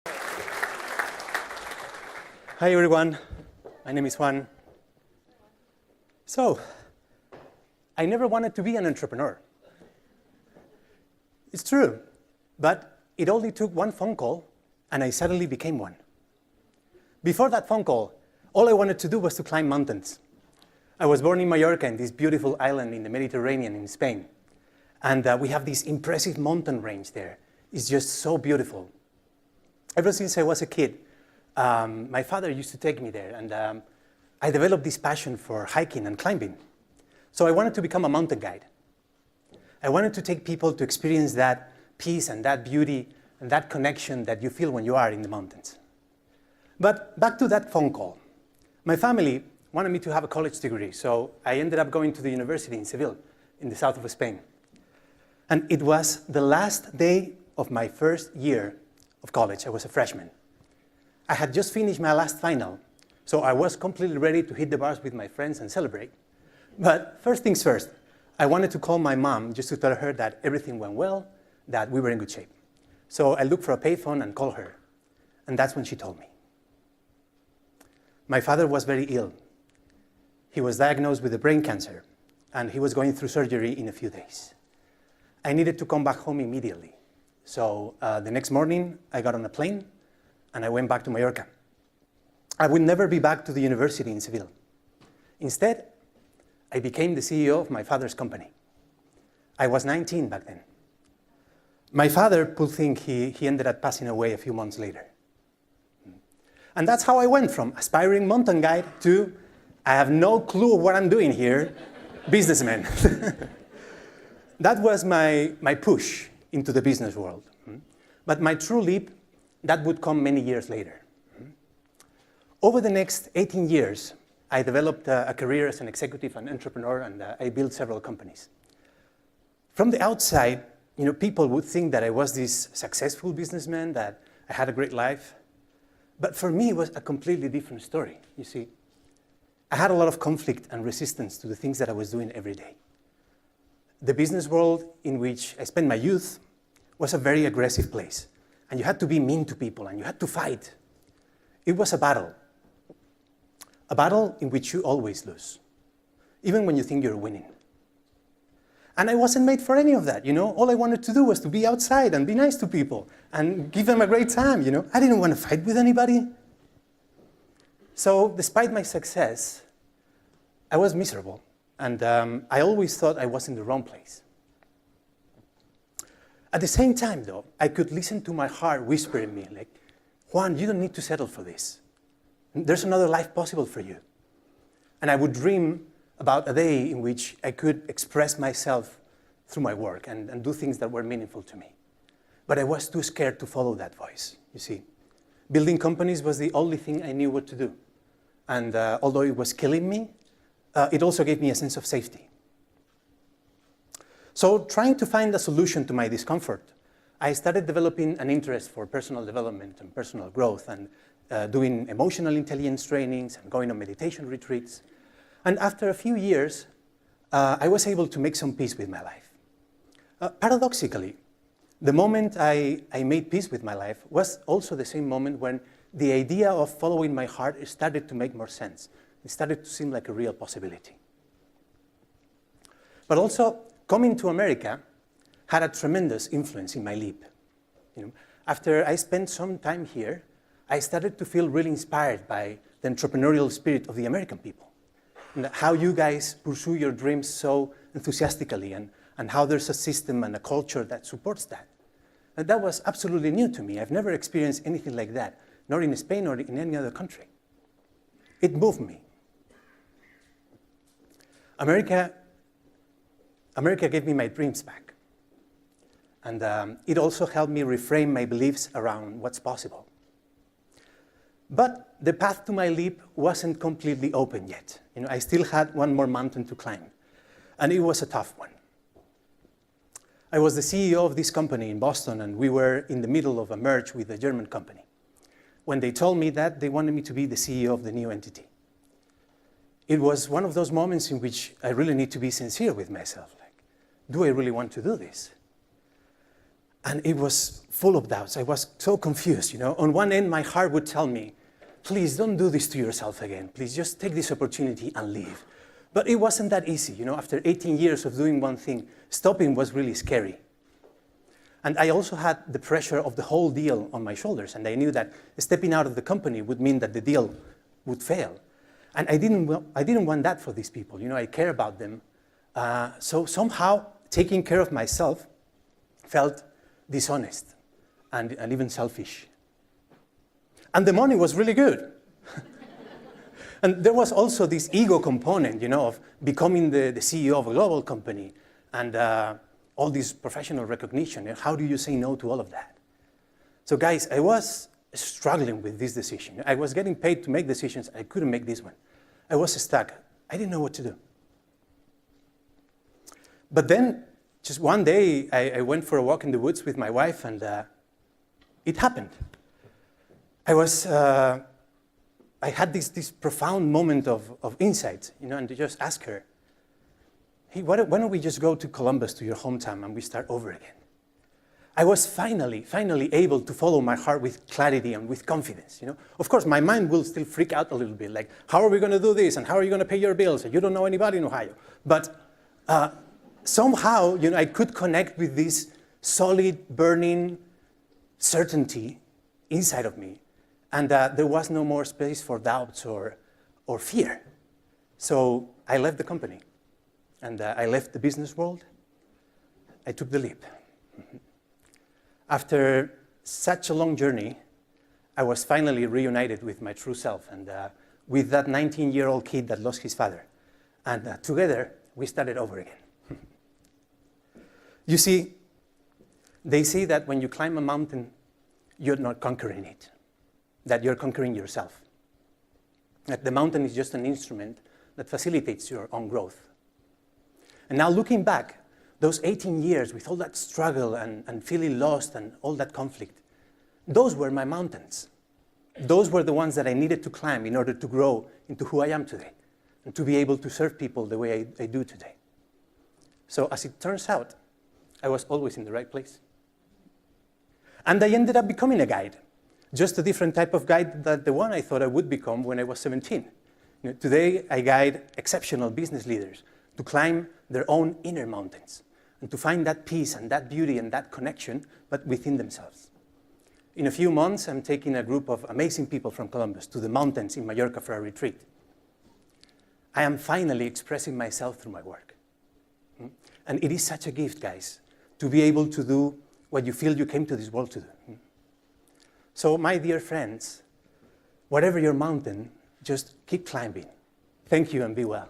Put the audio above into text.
Hi everyone, my name is Juan. So, I never wanted to be an entrepreneur. It's true, but it only took one phone call and I suddenly became one. Before that phone call, all I wanted to do was to climb mountains. I was born in Mallorca, in this beautiful island in the Mediterranean in Spain. And we have this impressive mountain range there. It's just so beautiful. Ever since I was a kid, my father used to take me there, and I developed this passion for hiking and climbing. So I wanted to become a mountain guide. I wanted to take people to experience that peace and that beauty and that connection that you feel when you are in the mountains. But back to that phone call. My family wanted me to have a college degree, so I ended up going to the university in Seville, in the south of Spain. And it was the last day of my first year of college. I was a freshman. I had just finished my last final, so I was completely ready to hit the bars with my friends and celebrate. But first things first, I wanted to call my mom just to tell her that everything went well, that we were in good shape. So I looked for a payphone and called her, and that's when she told me. My father was very ill. He was diagnosed with a brain cancer, and he was going through surgery in a few days. I needed to come back home immediately. So the next morning, I got on a plane, and I went back to Mallorca. I would never be back to the university in Seville. Instead, I became the CEO of my father's company. I was 19 back then. My father, poor thing, he ended up passing away a few months later. And that's how I went from aspiring mountain guide to, I have no clue what I'm doing here, businessman. That was my push into the business world. But my true leap, that would come many years later. Over the next 18 years, I developed a career as an executive and entrepreneur, and I built several companies. From the outside, people would think that I was this successful businessman, that I had a great life. But for me, it was a completely different story, you see. I had a lot of conflict and resistance to the things that I was doing every day. The business world in which I spent my youth was a very aggressive place. And you had to be mean to people, and you had to fight. It was a battle in which you always lose, even when you think you're winning. And I wasn't made for any of that, All I wanted to do was to be outside and be nice to people and give them a great time, I didn't want to fight with anybody. So despite my success, I was miserable. And I always thought I was in the wrong place. At the same time, though, I could listen to my heart whisper in me, like, Juan, you don't need to settle for this. There's another life possible for you. And I would dream about a day in which I could express myself through my work and do things that were meaningful to me. But I was too scared to follow that voice, you see. Building companies was the only thing I knew what to do. And although it was killing me, it also gave me a sense of safety. So trying to find a solution to my discomfort, I started developing an interest for personal development and personal growth, and doing emotional intelligence trainings and going on meditation retreats. And after a few years, I was able to make some peace with my life. Paradoxically, the moment I made peace with my life was also the same moment when the idea of following my heart started to make more sense. It started to seem like a real possibility. But also, coming to America had a tremendous influence in my leap. After I spent some time here, I started to feel really inspired by the entrepreneurial spirit of the American people. And how you guys pursue your dreams so enthusiastically, and how there's a system and a culture that supports that. And that was absolutely new to me. I've never experienced anything like that, nor in Spain or in any other country. It moved me. America gave me my dreams back. And it also helped me reframe my beliefs around what's possible. But the path to my leap wasn't completely open yet. I still had one more mountain to climb. And it was a tough one. I was the CEO of this company in Boston, and we were in the middle of a merge with a German company. When they told me that, they wanted me to be the CEO of the new entity. It was one of those moments in which I really need to be sincere with myself. Like, do I really want to do this? And it was full of doubts. I was so confused, you know. On one end, my heart would tell me, please don't do this to yourself again. Please just take this opportunity and leave. But it wasn't that easy, you know. After 18 years of doing one thing, stopping was really scary. And I also had the pressure of the whole deal on my shoulders. And I knew that stepping out of the company would mean that the deal would fail. And I didn't want that for these people. You know, I care about them. So somehow, taking care of myself felt dishonest and even selfish. And the money was really good. And there was also this ego component, you know, of becoming the CEO of a global company and all this professional recognition. And how do you say no to all of that? So guys, I was struggling with this decision. I was getting paid to make decisions. I couldn't make this one. I was stuck. I didn't know what to do. But then, just one day, I went for a walk in the woods with my wife, and it happened. I had this profound moment of insight, you know, and to just ask her, hey, why don't we just go to Columbus, to your hometown, and we start over again? I was finally able to follow my heart with clarity and with confidence, you know. Of course, my mind will still freak out a little bit, like, how are we going to do this, and how are you going to pay your bills? And you don't know anybody in Ohio. But somehow, you know, I could connect with this solid, burning certainty inside of me, and there was no more space for doubts or fear. So I left the company, and I left the business world. I took the leap. After such a long journey, I was finally reunited with my true self and with that 19-year-old kid that lost his father. And together, we started over again. You see, they say that when you climb a mountain, you're not conquering it, that you're conquering yourself. That the mountain is just an instrument that facilitates your own growth. And now looking back, those 18 years with all that struggle and feeling lost and all that conflict, those were my mountains. Those were the ones that I needed to climb in order to grow into who I am today and to be able to serve people the way I do today. So as it turns out, I was always in the right place. And I ended up becoming a guide, just a different type of guide than the one I thought I would become when I was 17. You know, today, I guide exceptional business leaders to climb their own inner mountains and to find that peace and that beauty and that connection, but within themselves. In a few months, I'm taking a group of amazing people from Columbus to the mountains in Mallorca for a retreat. I am finally expressing myself through my work. And it is such a gift, guys, to be able to do what you feel you came to this world to do. So, my dear friends, whatever your mountain, just keep climbing. Thank you and be well.